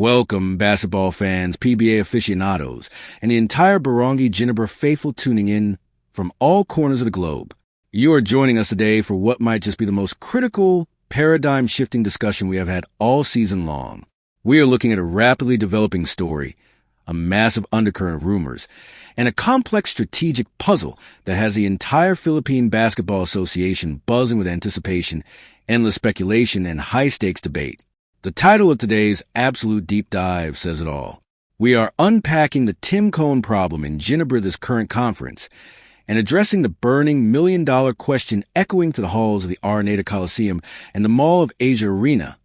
Welcome, basketball fans, PBA aficionados, and the entire Barangay Geneva faithful tuning in from all corners of the globe. You are joining us today for what might just be the most critical, paradigm-shifting discussion we have had all season long. We are looking at a rapidly developing story, a massive undercurrent of rumors, and a complex strategic puzzle that has the entire Philippine Basketball Association buzzing with anticipation, endless speculation, and high-stakes debate. The title of today's Absolute Deep Dive says it all. We are unpacking the Tim Cone problem in Geneva this current conference and addressing the burning million-dollar question echoing to the halls of the Araneta Coliseum and the Mall of Asia Arena.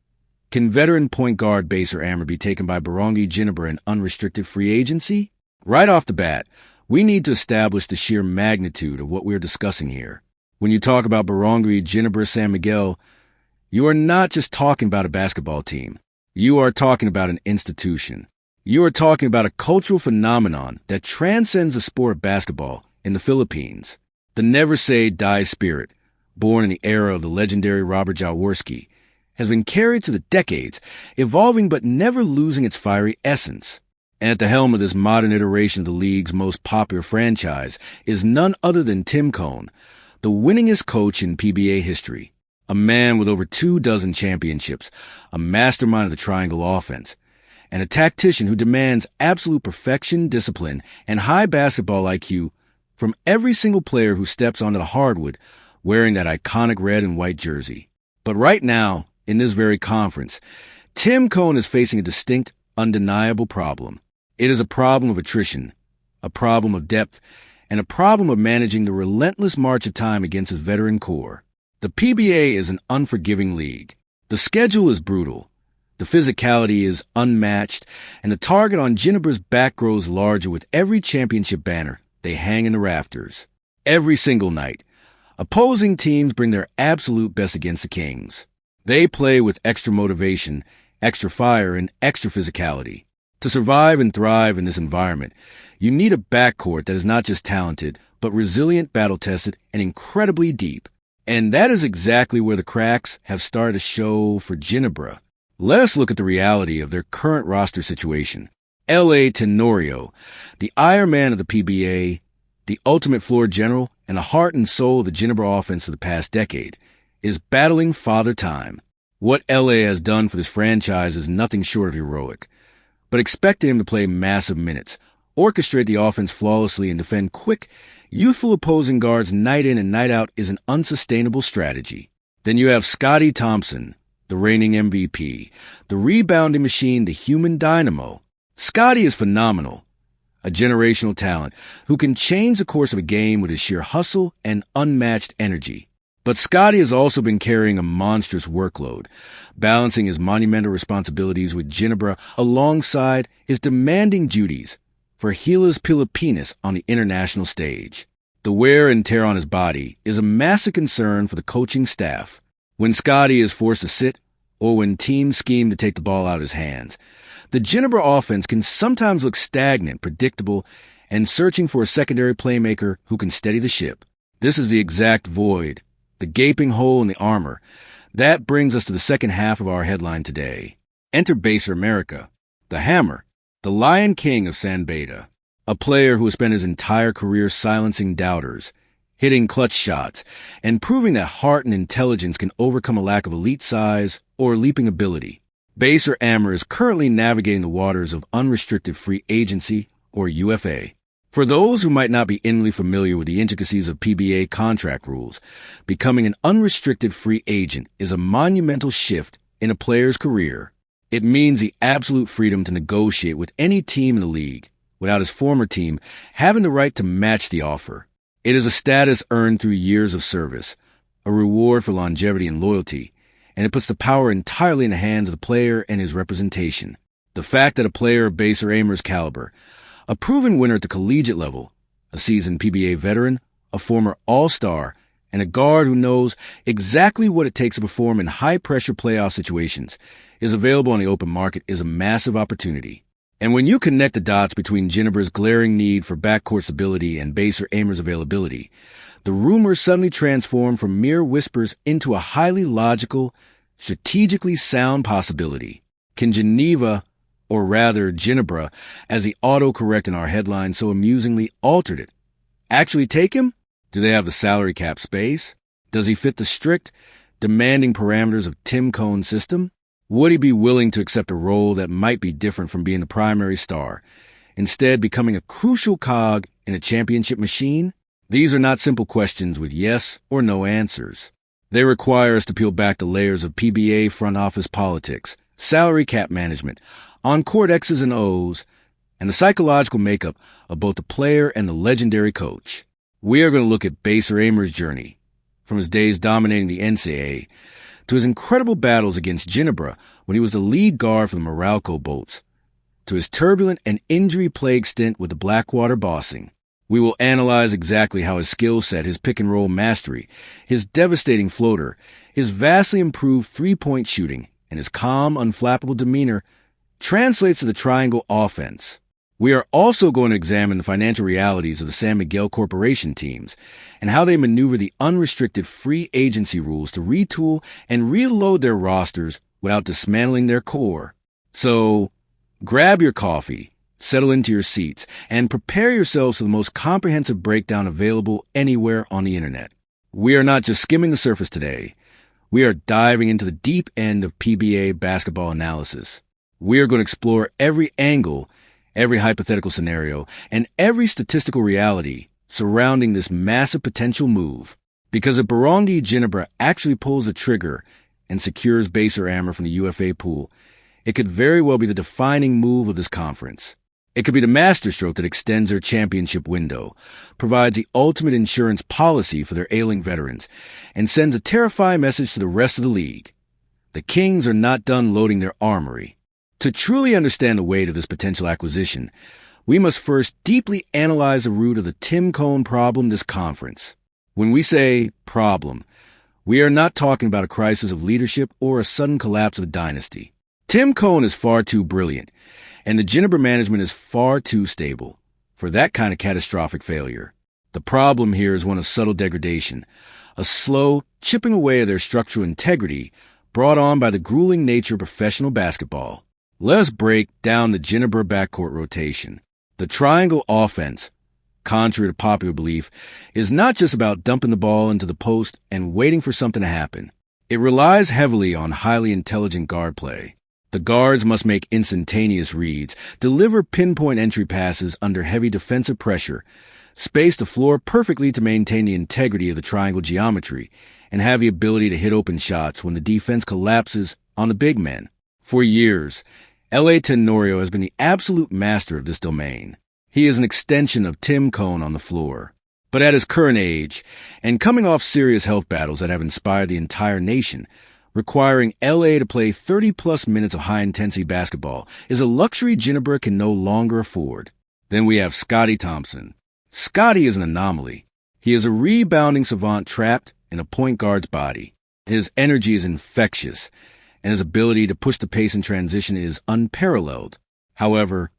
Can veteran point guard Amer be taken by Barangay Geneva in unrestricted free agency? Right off the bat, we need to establish the sheer magnitude of what we are discussing here. When you talk about Barangay Geneva San Miguel, you are not just talking about a basketball team. You are talking about an institution. You are talking about a cultural phenomenon that transcends the sport of basketball in the Philippines. The never say die spirit, born in the era of the legendary Robert Jaworski, has been carried through the decades, evolving but never losing its fiery essence. And at the helm of this modern iteration of the league's most popular franchise is none other than Tim Cone, the winningest coach in PBA history. A man with over 24 championships, a mastermind of the triangle offense, and a tactician who demands absolute perfection, discipline, and high basketball IQ from every single player who steps onto the hardwood wearing that iconic red and white jersey. But right now, in this very conference, Tim Cone is facing a distinct, undeniable problem. It is a problem of attrition, a problem of depth, and a problem of managing the relentless march of time against his veteran core. The PBA is an unforgiving league. The schedule is brutal. The physicality is unmatched, and the target on Geneva's back grows larger with every championship banner they hang in the rafters. Every single night, opposing teams bring their absolute best against the Kings. They play with extra motivation, extra fire, and extra physicality. To survive and thrive in this environment, you need a backcourt that is not just talented, but resilient, battle-tested, and incredibly deep. And that is exactly where the cracks have started to show for Geneva. Let us look at the reality of their current roster situation. L.A. Tenorio, the Iron Man of the PBA, the ultimate floor general, and the heart and soul of the Geneva offense for the past decade, is battling Father Time. What L.A. has done for this franchise is nothing short of heroic. But expecting him to play massive minutes, orchestrate the offense flawlessly, and defend quick, youthful opposing guards night in and night out is an unsustainable strategy. Then you have Scotty Thompson, the reigning MVP, the rebounding machine, the human dynamo. Scotty is phenomenal, a generational talent who can change the course of a game with his sheer hustle and unmatched energy. But Scotty has also been carrying a monstrous workload, balancing his monumental responsibilities with Geneva alongside his demanding duties for Gilas Pilipinas on the international stage. The wear and tear on his body is a massive concern for the coaching staff. When Scotty is forced to sit, or when teams scheme to take the ball out of his hands, the Geneva offense can sometimes look stagnant, predictable, and searching for a secondary playmaker who can steady the ship. This is the exact void, the gaping hole in the armor. That brings us to the second half of our headline today. Enter Amer, the Hammer, the Lion King of San Beda, a player who has spent his entire career silencing doubters, hitting clutch shots, and proving that heart and intelligence can overcome a lack of elite size or leaping ability. Amer is currently navigating the waters of unrestricted free agency, or UFA. For those who might not be intimately familiar with the intricacies of PBA contract rules, becoming an unrestricted free agent is a monumental shift in a player's career. It means the absolute freedom to negotiate with any team in the league, without his former team having the right to match the offer. It is a status earned through years of service, a reward for longevity and loyalty, and it puts the power entirely in the hands of the player and his representation. The fact that a player of Amer's caliber, a proven winner at the collegiate level, a seasoned PBA veteran, a former all-star, and a guard who knows exactly what it takes to perform in high-pressure playoff situations, is available on the open market is a massive opportunity. And when you connect the dots between Geneva's glaring need for backcourt stability and Amer's availability, the rumors suddenly transform from mere whispers into a highly logical, strategically sound possibility. Can Geneva, or rather Genebra, as the autocorrect in our headline so amusingly altered it. Actually take him? Do they have the salary cap space? Does he fit the strict, demanding parameters of Tim Cohn's system? Would he be willing to accept a role that might be different from being the primary star, instead becoming a crucial cog in a championship machine? These are not simple questions with yes or no answers. They require us to peel back the layers of PBA front office politics, salary cap management, on-court X's and O's, and the psychological makeup of both the player and the legendary coach. We are going to look at Amer's journey, from his days dominating the NCAA to his incredible battles against Genebra when he was the lead guard for the Meralco Bolts, to his turbulent and injury-plagued stint with the Blackwater Bossing. We will analyze exactly how his skill set, his pick-and-roll mastery, his devastating floater, his vastly improved three-point shooting, and his calm, unflappable demeanor translates to the triangle offense. We are also going to examine the financial realities of the San Miguel Corporation teams and how they maneuver the unrestricted free agency rules to retool and reload their rosters without dismantling their core. So, grab your coffee, settle into your seats, and prepare yourselves for the most comprehensive breakdown available anywhere on the internet. We are not just skimming the surface today. We are diving into the deep end of PBA basketball analysis. We are going to explore every angle, every hypothetical scenario, and every statistical reality surrounding this massive potential move. Because if Barangay Ginebra actually pulls the trigger and secures Amer from the UFA pool, it could very well be the defining move of this conference. It could be the masterstroke that extends their championship window, provides the ultimate insurance policy for their ailing veterans, and sends a terrifying message to the rest of the league. The Kings are not done loading their armory. To truly understand the weight of this potential acquisition, we must first deeply analyze the root of the Tim Cohn problem this conference. When we say problem, we are not talking about a crisis of leadership or a sudden collapse of a dynasty. Tim Cohn is far too brilliant, and the Genebra management is far too stable for that kind of catastrophic failure. The problem here is one of subtle degradation, a slow chipping away at their structural integrity brought on by the grueling nature of professional basketball. Let us break down the Genebra backcourt rotation. The triangle offense, contrary to popular belief, is not just about dumping the ball into the post and waiting for something to happen. It relies heavily on highly intelligent guard play. The guards must make instantaneous reads, deliver pinpoint entry passes under heavy defensive pressure, space the floor perfectly to maintain the integrity of the triangle geometry, and have the ability to hit open shots when the defense collapses on the big men. For years, L.A. Tenorio has been the absolute master of this domain. He is an extension of Tim Cohn on the floor. But at his current age, and coming off serious health battles that have inspired the entire nation, requiring L.A. to play 30-plus minutes of high-intensity basketball is a luxury Ginebra can no longer afford. Then we have Scotty Thompson. Scotty is an anomaly. He is a rebounding savant trapped in a point guard's body. His energy is infectious, and his ability to push the pace in transition is unparalleled. However,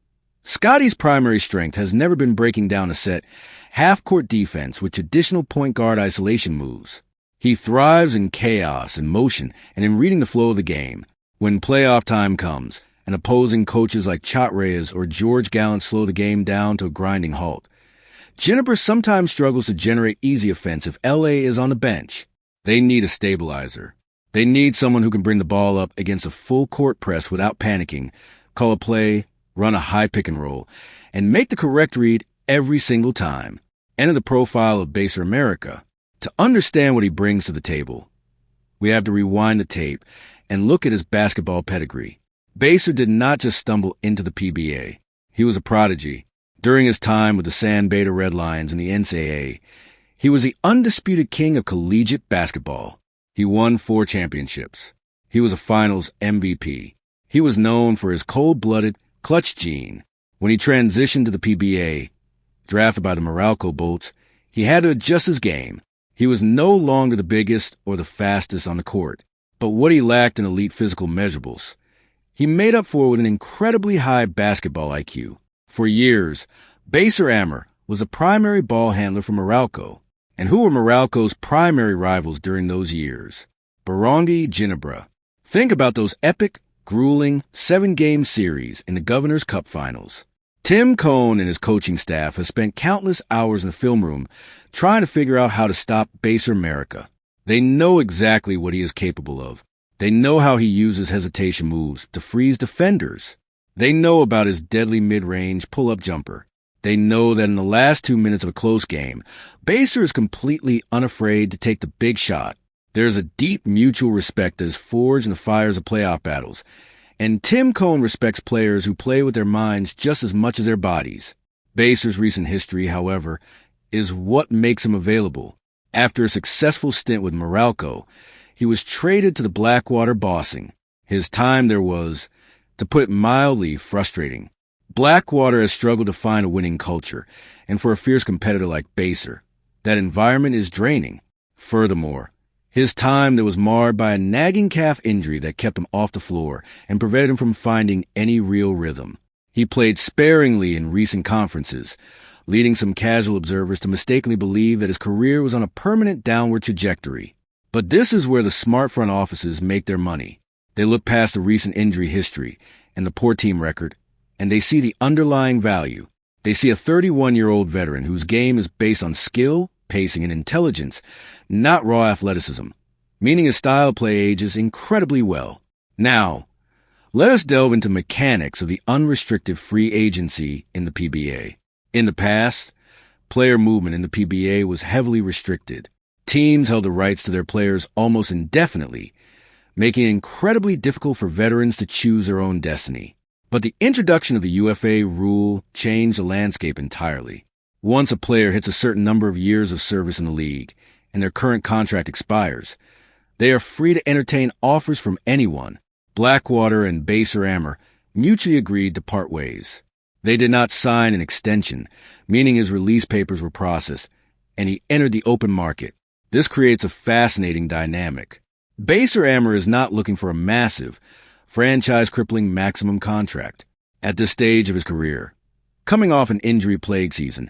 Scotty's primary strength has never been breaking down a set half-court defense with traditional point guard isolation moves. He thrives in chaos and motion and in reading the flow of the game. When playoff time comes, and opposing coaches like Chat Reyes or George Gallant slow the game down to a grinding halt, Ginebra sometimes struggles to generate easy offense if L.A. is on the bench. They need a stabilizer. They need someone who can bring the ball up against a full-court press without panicking, call a play, run a high pick-and-roll, and make the correct read every single time. Enter the profile of Baser America. To understand what he brings to the table, we have to rewind the tape and look at his basketball pedigree. Baser did not just stumble into the PBA. He was a prodigy. During his time with the San Beta Red Lions in the NCAA, he was the undisputed king of collegiate basketball. He won 4 championships. He was a finals MVP. He was known for his cold-blooded, clutch gene. When he transitioned to the PBA, drafted by the Meralco Bolts, he had to adjust his game. He was no longer the biggest or the fastest on the court, but what he lacked in elite physical measurables, he made up for with an incredibly high basketball IQ. For years, Amer was a primary ball handler for Meralco. And who were Meralco's primary rivals during those years? Barangay Ginebra. Think about those epic, grueling 7-game series in the Governor's Cup Finals. Tim Cohn and his coaching staff have spent countless hours in the film room trying to figure out how to stop Baser America. They know exactly what he is capable of. They know how he uses hesitation moves to freeze defenders. They know about his deadly mid-range pull-up jumper. They know that in the last 2 minutes of a close game, Baser is completely unafraid to take the big shot. There's a deep mutual respect that is forged in the fires of playoff battles, and Tim Cohn respects players who play with their minds just as much as their bodies. Baser's recent history, however, is what makes him available. After a successful stint with Meralco, he was traded to the Blackwater bossing. His time there was, to put it mildly, frustrating. Blackwater has struggled to find a winning culture, and for a fierce competitor like Baser, that environment is draining. Furthermore, his time there was marred by a nagging calf injury that kept him off the floor and prevented him from finding any real rhythm. He played sparingly in recent conferences, leading some casual observers to mistakenly believe that his career was on a permanent downward trajectory. But this is where the smart front offices make their money. They look past the recent injury history and the poor team record, and they see the underlying value. They see a 31-year-old veteran whose game is based on skill, pacing, and intelligence, not raw athleticism, meaning his style of play ages incredibly well. Now, let us delve into mechanics of the unrestricted free agency in the PBA. In the past, player movement in the PBA was heavily restricted. Teams held the rights to their players almost indefinitely, making it incredibly difficult for veterans to choose their own destiny. But the introduction of the UFA rule changed the landscape entirely. Once a player hits a certain number of years of service in the league and their current contract expires, they are free to entertain offers from anyone. Blackwater and Baser Amer mutually agreed to part ways. They did not sign an extension, meaning his release papers were processed, and he entered the open market. This creates a fascinating dynamic. Baser Amer is not looking for a massive, franchise-crippling maximum contract at this stage of his career. Coming off an injury-plagued season,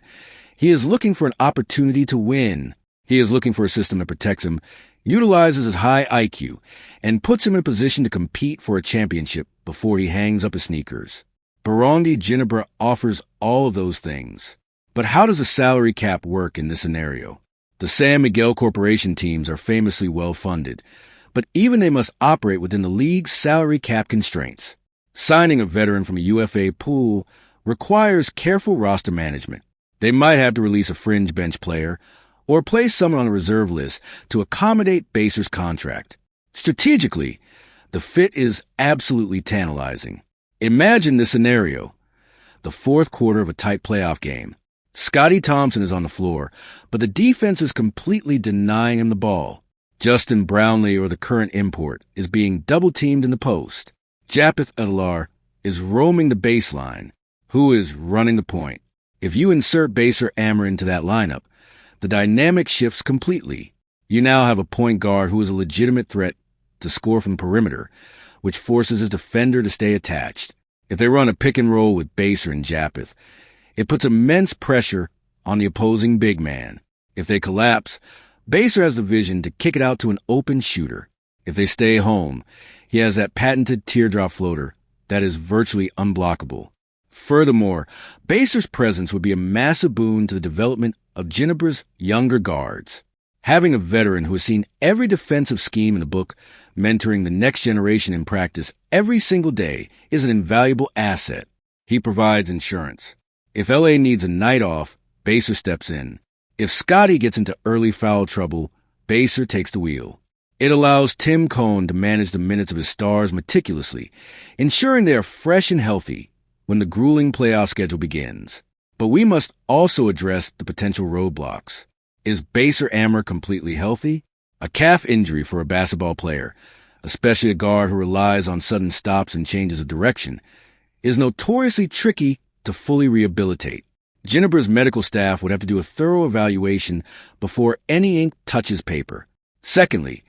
he is looking for an opportunity to win. He is looking for a system that protects him, utilizes his high IQ, and puts him in a position to compete for a championship before he hangs up his sneakers. Barangay Ginebra offers all of those things. But how does a salary cap work in this scenario? The San Miguel Corporation teams are famously well-funded, but even they must operate within the league's salary cap constraints. Signing a veteran from a UFA pool requires careful roster management. They might have to release a fringe bench player or place someone on a reserve list to accommodate Baser's contract. Strategically, the fit is absolutely tantalizing. Imagine this scenario. The fourth quarter of a tight playoff game. Scotty Thompson is on the floor, but the defense is completely denying him the ball. Justin Brownlee, or the current import, is being double-teamed in the post. Japeth Adelar is roaming the baseline. Who is running the point? If you insert Baser Amer into that lineup, the dynamic shifts completely. You now have a point guard who is a legitimate threat to score from the perimeter, which forces his defender to stay attached. If they run a pick and roll with Baser and Japeth, it puts immense pressure on the opposing big man. If they collapse, Baser has the vision to kick it out to an open shooter. If they stay home, he has that patented teardrop floater that is virtually unblockable. Furthermore, Baser's presence would be a massive boon to the development of Ginebra's younger guards. Having a veteran who has seen every defensive scheme in the book, mentoring the next generation in practice every single day, is an invaluable asset. He provides insurance. If LA needs a night off, Baser steps in. If Scotty gets into early foul trouble, Baser takes the wheel. It allows Tim Cohn to manage the minutes of his stars meticulously, ensuring they are fresh and healthy when the grueling playoff schedule begins. But we must also address the potential roadblocks. Is Baser Amer completely healthy? A calf injury for a basketball player, especially a guard who relies on sudden stops and changes of direction, is notoriously tricky to fully rehabilitate. Ginebra's medical staff would have to do a thorough evaluation before any ink touches paper. Secondly,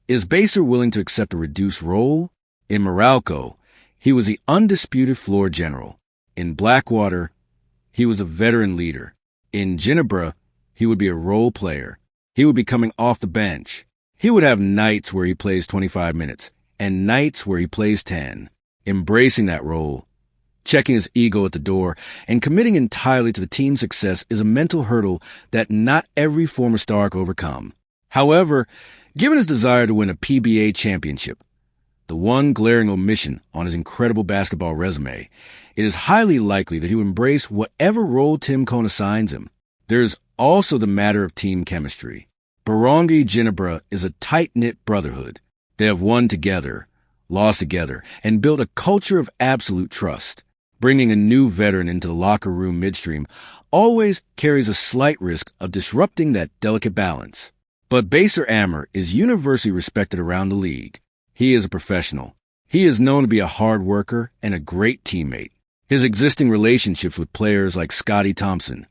is Baser willing to accept a reduced role? In Meralco, he was the undisputed floor general. In Blackwater, he was a veteran leader. In Geneva, he would be a role player. He would be coming off the bench. He would have nights where he plays 25 minutes and nights where he plays 10. Embracing that role, checking his ego at the door, and committing entirely to the team's success is a mental hurdle that not every former star can overcome. However, given his desire to win a PBA championship, the one glaring omission on his incredible basketball resume, it is highly likely that he will embrace whatever role Tim Cone assigns him. There's also the matter of team chemistry. Barangay Ginebra is a tight-knit brotherhood. They have won together, lost together, and built a culture of absolute trust. Bringing a new veteran into the locker room midstream always carries a slight risk of disrupting that delicate balance. But Amer is universally respected around the league. He is a professional. He is known to be a hard worker and a great teammate. His existing relationships with players like Scotty Thompson,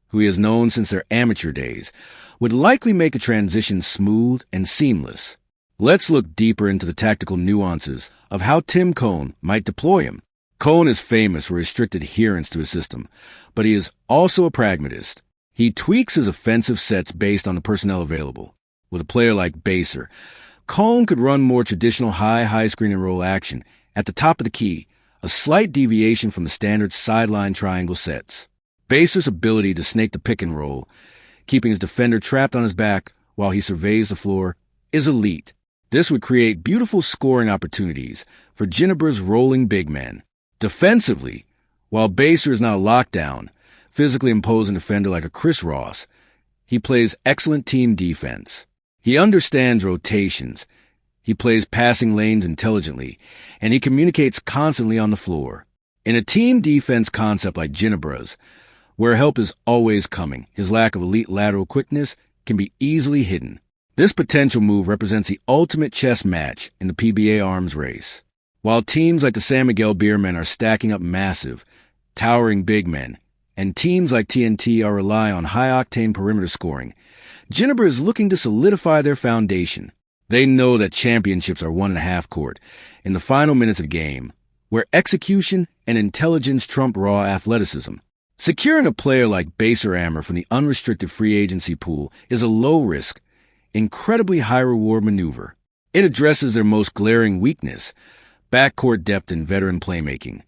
who he has known since their amateur days, would likely make a transition smooth and seamless. Let's look deeper into the tactical nuances of how Tim Cone might deploy him. Cone is famous for his strict adherence to his system, but he is also a pragmatist. He tweaks his offensive sets based on the personnel available. With a player like Baser, Cone could run more traditional high screen and roll action at the top of the key, a slight deviation from the standard sideline triangle sets. Baser's ability to snake the pick and roll, keeping his defender trapped on his back while he surveys the floor, is elite. This would create beautiful scoring opportunities for Ginebra's rolling big men. Defensively, while Baser is not a lockdown, physically imposing defender like a Chris Ross, he plays excellent team defense. He understands rotations, he plays passing lanes intelligently, and he communicates constantly on the floor. In a team defense concept like Ginebra's, where help is always coming, his lack of elite lateral quickness can be easily hidden. This potential move represents the ultimate chess match in the PBA arms race. While teams like the San Miguel Beermen are stacking up massive, towering big men, and teams like TNT are relying on high-octane perimeter scoring, Ginebra is looking to solidify their foundation. They know that championships are won in a half-court, in the final minutes of the game, where execution and intelligence trump raw athleticism. Securing a player like Amer from the unrestricted free agency pool is a low-risk, incredibly high-reward maneuver. It addresses their most glaring weakness, backcourt depth and veteran playmaking,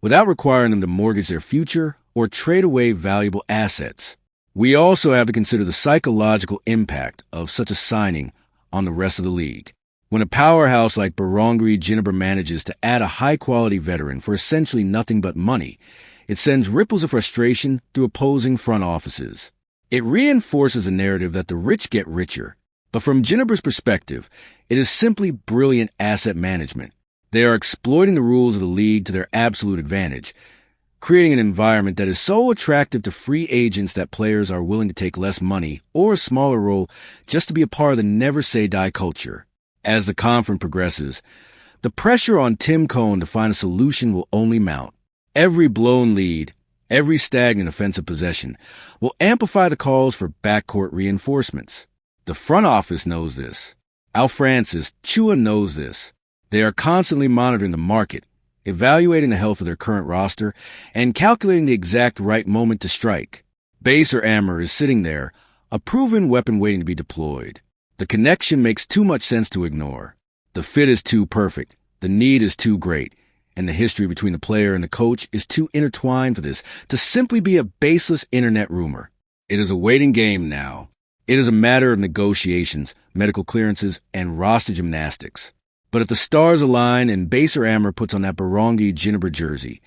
without requiring them to mortgage their future or trade away valuable assets. We also have to consider the psychological impact of such a signing on the rest of the league. When a powerhouse like Barangay Ginebra manages to add a high-quality veteran for essentially nothing but money, it sends ripples of frustration through opposing front offices. It reinforces a narrative that the rich get richer. But from Ginebra's perspective, it is simply brilliant asset management. They are exploiting the rules of the league to their absolute advantage, creating an environment that is so attractive to free agents that players are willing to take less money or a smaller role just to be a part of the never-say-die culture. As the conference progresses, the pressure on Tim Cone to find a solution will only mount. Every blown lead, every stagnant offensive possession will amplify the calls for backcourt reinforcements. The front office knows this. Al Francis, Chua knows this. They are constantly monitoring the market, evaluating the health of their current roster, and calculating the exact right moment to strike. Amer is sitting there, a proven weapon waiting to be deployed. The connection makes too much sense to ignore. The fit is too perfect, the need is too great, and the history between the player and the coach is too intertwined for this to simply be a baseless internet rumor. It is a waiting game now. It is a matter of negotiations, medical clearances, and roster gymnastics. But if the stars align and Amer puts on that Barangay Ginebra jersey,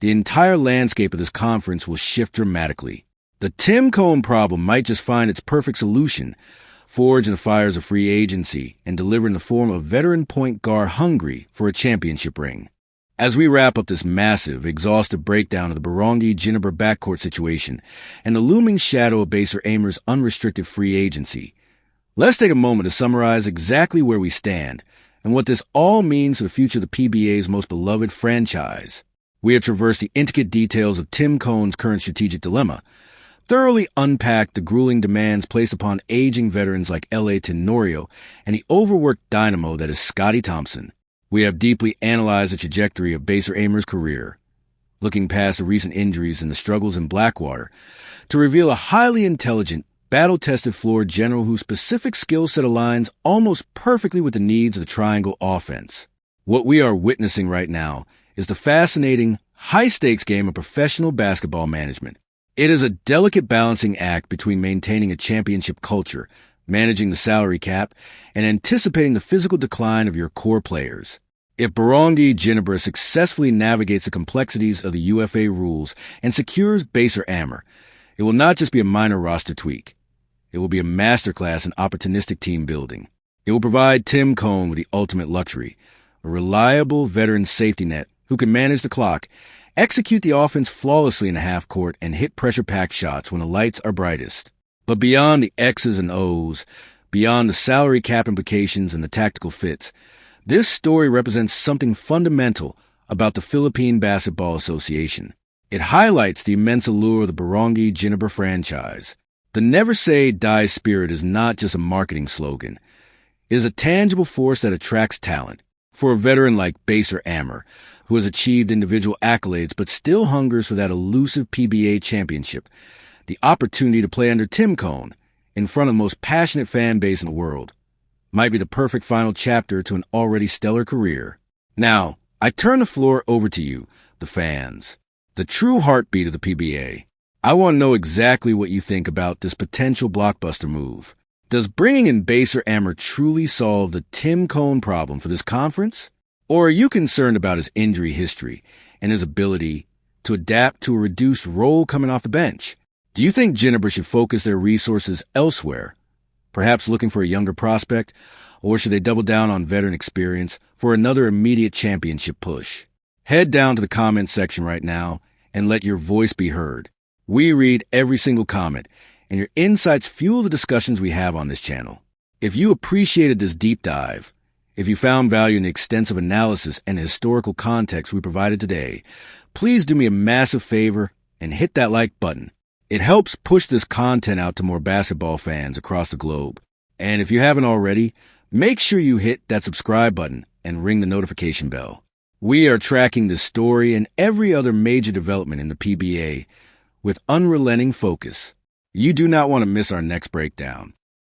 the entire landscape of this conference will shift dramatically. The Tim Cone problem might just find its perfect solution, forged in the fires of free agency and delivered in the form of veteran point guard hungry for a championship ring. As we wrap up this massive, exhaustive breakdown of the Barangay Ginebra backcourt situation and the looming shadow of Amer's unrestricted free agency, let's take a moment to summarize exactly where we stand and what this all means for the future of the PBA's most beloved franchise. We have traversed the intricate details of Tim Cone's current strategic dilemma, thoroughly unpacked the grueling demands placed upon aging veterans like L.A. Tenorio and the overworked dynamo that is Scotty Thompson. We have deeply analyzed the trajectory of Amer's career, looking past the recent injuries and the struggles in Blackwater to reveal a highly intelligent, battle-tested floor general whose specific skill set aligns almost perfectly with the needs of the triangle offense. What we are witnessing right now is the fascinating, high-stakes game of professional basketball management. It is a delicate balancing act between maintaining a championship culture, managing the salary cap, and anticipating the physical decline of your core players. If Burundi Geneva successfully navigates the complexities of the UFA rules and secures Amer, it will not just be a minor roster tweak. It will be a masterclass in opportunistic team building. It will provide Tim Cone with the ultimate luxury, a reliable veteran safety net who can manage the clock, execute the offense flawlessly in the half court, and hit pressure-packed shots when the lights are brightest. But beyond the X's and O's, beyond the salary cap implications and the tactical fits, this story represents something fundamental about the Philippine Basketball Association. It highlights the immense allure of the Burundi Geneva franchise. The Never Say Die spirit is not just a marketing slogan. It is a tangible force that attracts talent. For a veteran like Amer, who has achieved individual accolades but still hungers for that elusive PBA championship, the opportunity to play under Tim Cone, in front of the most passionate fan base in the world, might be the perfect final chapter to an already stellar career. Now, I turn the floor over to you, the fans, the true heartbeat of the PBA. I want to know exactly what you think about this potential blockbuster move. Does bringing in Amer truly solve the Tim Cone problem for this conference? Or are you concerned about his injury history and his ability to adapt to a reduced role coming off the bench? Do you think Geneva should focus their resources elsewhere, perhaps looking for a younger prospect, or should they double down on veteran experience for another immediate championship push? Head down to the comments section right now and let your voice be heard. We read every single comment, and your insights fuel the discussions we have on this channel. If you appreciated this deep dive, if you found value in the extensive analysis and historical context we provided today, please do me a massive favor and hit that like button. It helps push this content out to more basketball fans across the globe. And if you haven't already, make sure you hit that subscribe button and ring the notification bell. We are tracking this story and every other major development in the PBA with unrelenting focus. You do not want to miss our next breakdown.